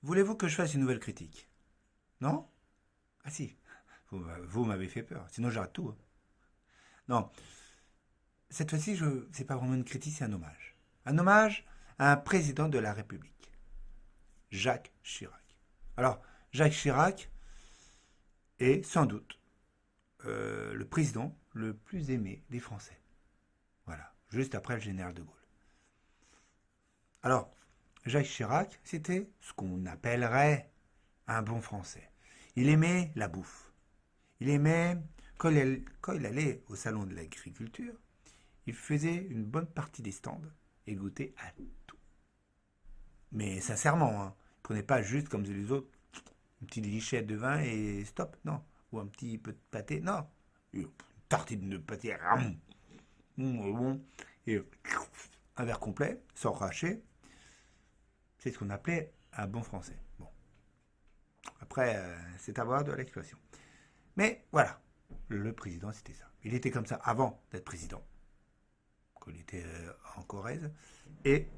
Voulez-vous que je fasse une nouvelle critique? Non? Ah si, vous m'avez fait peur, sinon j'arrête tout, hein. Non, cette fois-ci, c'est pas vraiment une critique, c'est un hommage. Un hommage à un président de la République, Jacques Chirac. Alors, Jacques Chirac est sans doute le président le plus aimé des Français. Voilà, juste après le général de Gaulle. Alors, Jacques Chirac, c'était ce qu'on appellerait un bon Français. Il aimait la bouffe. Il aimait, quand il allait au salon de l'agriculture, il faisait une bonne partie des stands et goûtait à tout. Mais sincèrement, hein, il ne prenait pas juste comme les autres, une petite lichette de vin et stop, non. Ou un petit peu de pâté, non. Une tartine de pâté, bon, et un verre complet, sans racher. C'est ce qu'on appelait un bon français. Bon, après, c'est à voir de l'expression. Mais voilà, le président, c'était ça. Il était comme ça avant d'être président, quand il était en Corrèze, et,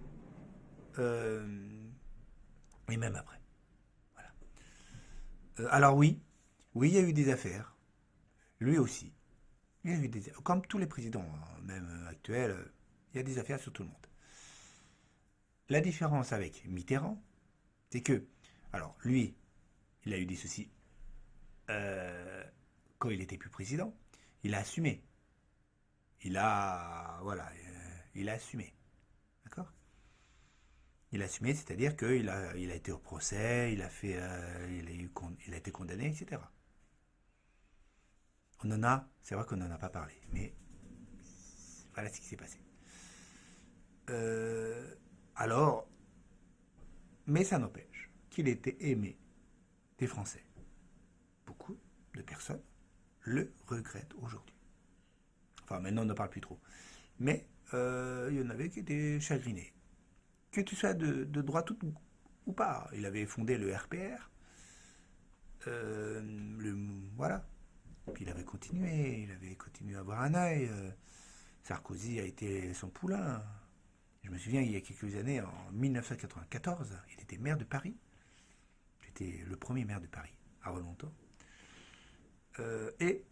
euh, et même après. Voilà. Alors oui, oui, il y a eu des affaires. Lui aussi. Il y a eu des, comme tous les présidents, hein, même actuels, il y a des affaires sur tout le monde. La différence avec Mitterrand, c'est que, alors lui, il a eu des soucis quand il était plus président. Il a assumé. Il a assumé. D'accord. Il a assumé, c'est-à-dire qu'il a été au procès, il a été condamné, etc. C'est vrai qu'on n'en a pas parlé, mais voilà ce qui s'est passé. Euh, alors, mais ça n'empêche qu'il était aimé des Français. Beaucoup de personnes le regrettent aujourd'hui. Enfin, maintenant, on ne parle plus trop. Mais il y en avait qui étaient chagrinés. Que tu sois de droite ou pas. Il avait fondé le RPR. Euh, le, voilà. Puis il avait continué à avoir un œil. Sarkozy a été son poulain. Je me souviens, il y a quelques années, en 1994, il était maire de Paris. J'étais le premier maire de Paris, avant longtemps. Et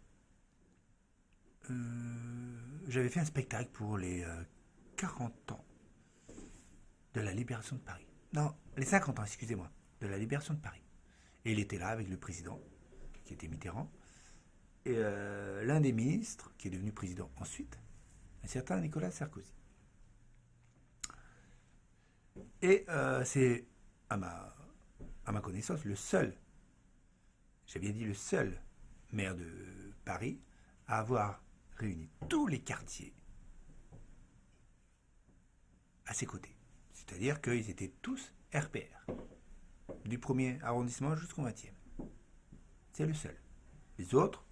j'avais fait un spectacle pour les 40 ans de la libération de Paris. Non, les 50 ans, excusez-moi, de la libération de Paris. Et il était là avec le président, qui était Mitterrand, et l'un des ministres, qui est devenu président ensuite, un certain Nicolas Sarkozy. Et c'est, à ma connaissance, le seul, j'ai bien dit le seul maire de Paris à avoir réuni tous les quartiers à ses côtés. C'est-à-dire qu'ils étaient tous RPR, du premier arrondissement jusqu'au 20e. C'est le seul. Les autres,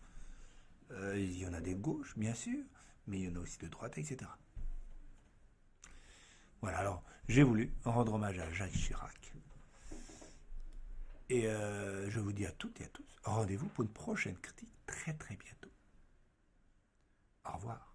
il y en a des de gauche, bien sûr, mais il y en a aussi de droite, etc. Voilà, alors j'ai voulu rendre hommage à Jacques Chirac. Et je vous dis à toutes et à tous, rendez-vous pour une prochaine critique très très bientôt. Au revoir.